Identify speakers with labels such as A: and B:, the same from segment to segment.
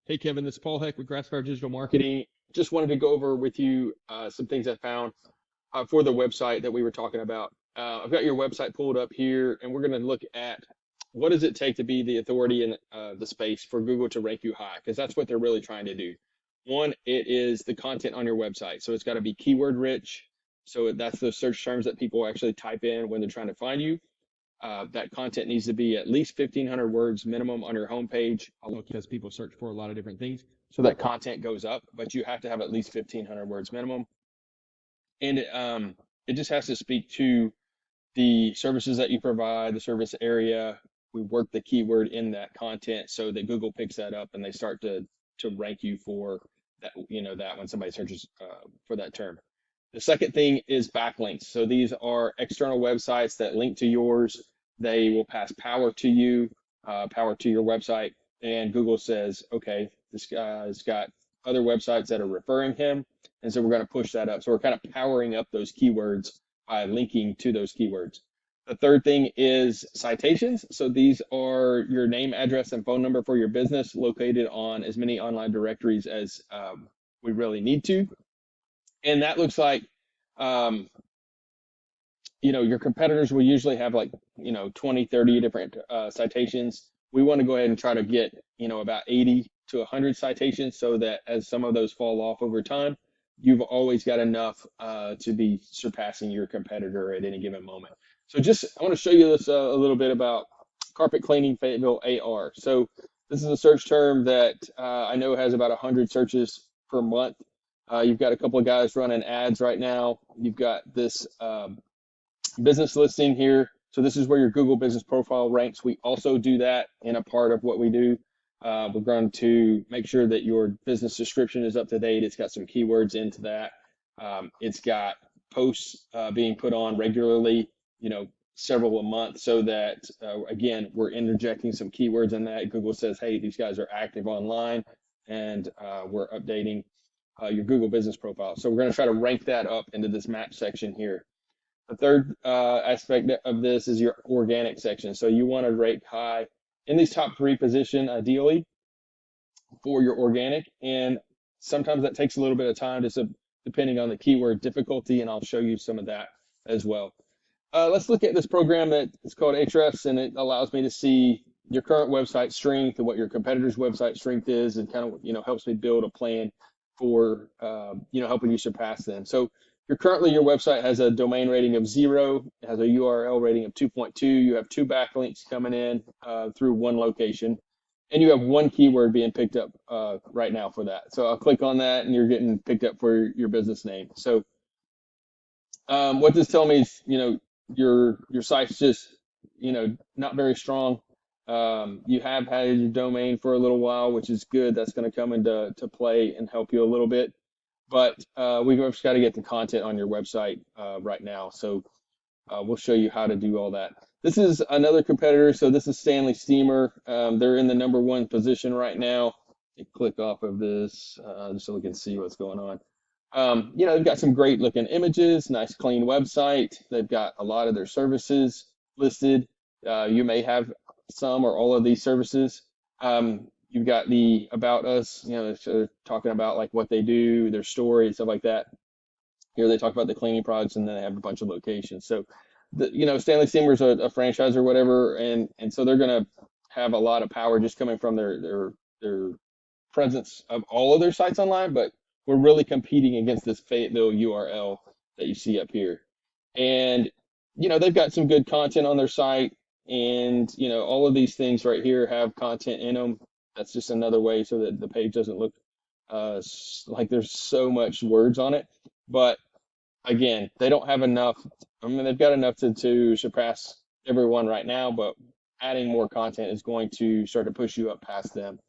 A: Hey Kevin, this is Paul Heck with Grassfire Digital Marketing. Just wanted to go over with you some things I found for the website that we were talking about. I've got your website pulled up here, and we're going to look at what does it take to be the authority in the space for Google to rank you high, because that's what they're really trying to do. One, it is the content on your website. So it's got to be keyword rich. So that's those search terms that people actually type in when they're trying to find you. That content needs to be at least 1,500 words minimum on your homepage, because people search for a lot of different things. So that content goes up, but you have to have at least 1,500 words minimum. And it just has to speak to the services that you provide, the service area. We work the keyword in that content so that Google picks that up and they start to rank you for that, that when somebody searches for that term. The second thing is backlinks. So these are external websites that link to yours. They will pass power to you, power to your website. And Google says, okay, this guy's got other websites that are referring him. And so we're going to push that up. So we're kind of powering up those keywords by linking to those keywords. The third thing is citations. So these are your name, address, and phone number for your business located on as many online directories as we really need to. And that looks like, your competitors will usually have 20, 30 different citations. We want to go ahead and try to get, about 80 to 100 citations so that as some of those fall off over time, you've always got enough to be surpassing your competitor at any given moment. So I want to show you this a little bit about carpet cleaning Fayetteville AR. So this is a search term that I know has about 100 searches per month. You've got a couple of guys running ads right now. You've got this business listing here. So this is where your Google business profile ranks. We also do that in a part of what we do. We're going to make sure that your business description is up to date. It's got some keywords into that. It's got posts being put on regularly, several a month, so that, again, we're interjecting some keywords in that. Google says, hey, these guys are active online, and we're updating your Google business profile. So we're going to try to rank that up into this map section here. The third aspect of this is your organic section. So you want to rate high in these top 3 position, ideally, for your organic. And sometimes that takes a little bit of time, just depending on the keyword difficulty, and I'll show you some of that as well. Let's look at this program that is called Ahrefs, and it allows me to see your current website strength and what your competitor's website strength is, and kind of, helps me build a plan for, helping you surpass them. So your website has a domain rating of 0, it has a URL rating of 2.2. You have 2 backlinks coming in through one location, and you have 1 keyword being picked up right now for that. So I'll click on that, and you're getting picked up for your business name. So what this tells me is, your site's just, not very strong. You have had your domain for a little while, which is good. That's going to come into play and help you a little bit. But we've just got to get the content on your website right now. So we'll show you how to do all that. This is another competitor. So this is Stanley Steamer. They're in the #1 position right now. Click off of this just so we can see what's going on. They've got some great looking images, nice clean website. They've got a lot of their services listed. You may have some or all of these services. You've got the About Us, they're talking about like what they do, their story, and stuff like that. Here they talk about the cleaning products, and then they have a bunch of locations. So, Stanley Steamer's a franchise or whatever, and so they're going to have a lot of power just coming from their presence of all of their sites online, but we're really competing against this Fayetteville URL that you see up here. And, they've got some good content on their site, and, all of these things right here have content in them. That's just another way so that the page doesn't look like there's so much words on it. But again, they don't have enough. I mean, they've got enough to surpass everyone right now, but adding more content is going to start to push you up past them.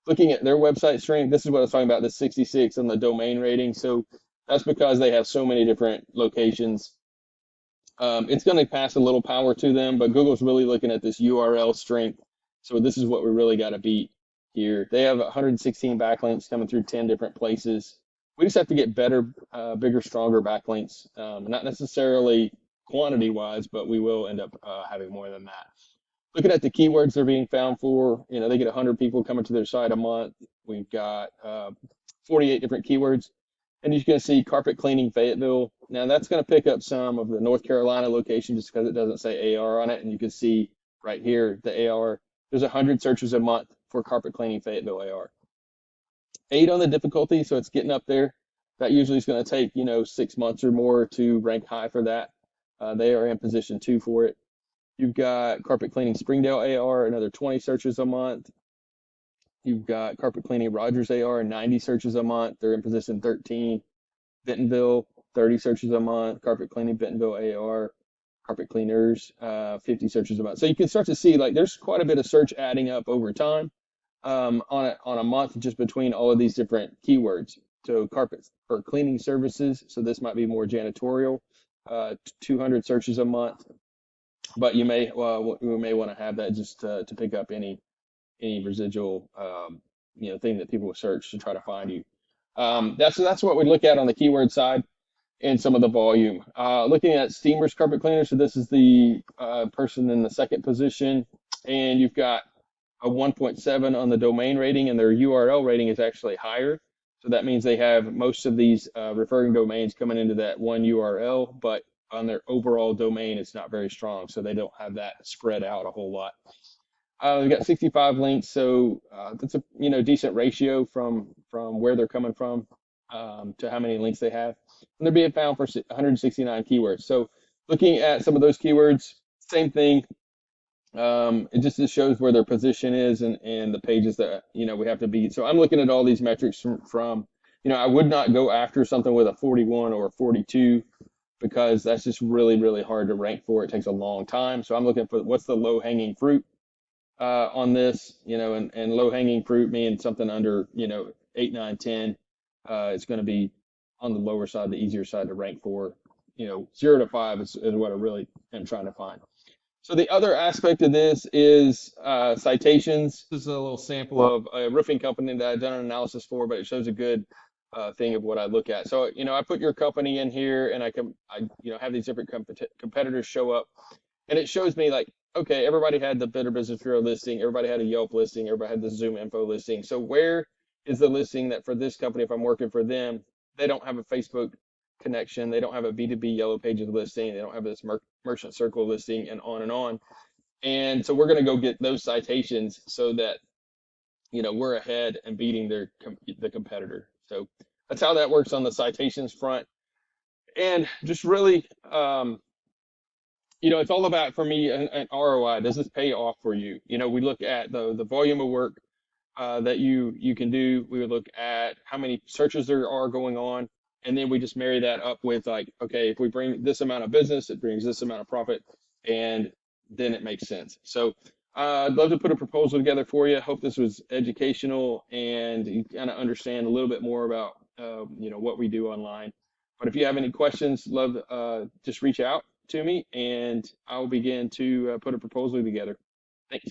A: Looking at their website strength, this is what I was talking about, the 66 on the domain rating. So that's because they have so many different locations. It's going to pass a little power to them, but Google's really looking at this URL strength. So this is what we really got to beat here. They have 116 backlinks coming through 10 different places. We just have to get better, bigger, stronger backlinks, not necessarily quantity-wise, but we will end up having more than that. Looking at the keywords they're being found for, they get 100 people coming to their site a month. We've got 48 different keywords. And you can see carpet cleaning Fayetteville. Now that's going to pick up some of the North Carolina location just because it doesn't say AR on it. And you can see right here the AR. There's 100 searches a month for carpet cleaning Fayetteville AR. 8 on the difficulty, so it's getting up there. That usually is going to take 6 months or more to rank high for that. They are in position 2 for it. You've got carpet cleaning Springdale AR, another 20 searches a month. You've got carpet cleaning Rogers AR, 90 searches a month. They're in position 13. Bentonville, 30 searches a month. Carpet cleaning Bentonville AR, carpet cleaners, 50 searches a month. So you can start to see like there's quite a bit of search adding up over time on a month just between all of these different keywords. So carpets or cleaning services. So this might be more janitorial, 200 searches a month. But we may want to have that just to pick up any residual thing that people search to try to find you. That's what we look at on the keyword side and some of the volume. Looking at Steamer's carpet cleaner, so this is the person in the second position, and you've got a 1.7 on the domain rating, and their URL rating is actually higher. So that means they have most of these referring domains coming into that one URL, but on their overall domain, it's not very strong, so they don't have that spread out a whole lot. We've got 65 links, so that's a decent ratio from where they're coming from to how many links they have. And they're being found for 169 keywords. So looking at some of those keywords, same thing. It just shows where their position is and the pages that we have to beat. So I'm looking at all these metrics from I would not go after something with a 41 or a 42 because that's just really, really hard to rank for. It takes a long time. So I'm looking for what's the low hanging fruit on this, and low hanging fruit means something under 8, 9, 10. It's going to be on the lower side, the easier side to rank for. 0 to 5 is what I really am trying to find. So the other aspect of this is citations. This is a little sample of a roofing company that I've done an analysis for, but it shows a good thing of what I look at. So I put your company in here, and I have these different competitors show up, and it shows me like, okay, everybody had the Better Business Bureau listing, everybody had a Yelp listing, everybody had the Zoom Info listing. So where is the listing that for this company, if I'm working for them, they don't have a Facebook connection, they don't have a B2B Yellow Pages listing, they don't have this Merchant Circle listing, and on and on. And so we're going to go get those citations so that we're ahead and beating the competitor. So that's how that works on the citations front. And just really, it's all about, for me, an ROI. Does this pay off for you? We look at the volume of work that you can do. We would look at how many searches there are going on, and then we just marry that up with like, okay, if we bring this amount of business, it brings this amount of profit, and then it makes sense. So I'd love to put a proposal together for you. Hope this was educational and you kind of understand a little bit more about what we do online. But if you have any questions, love just reach out to me, and I'll begin to put a proposal together. Thanks.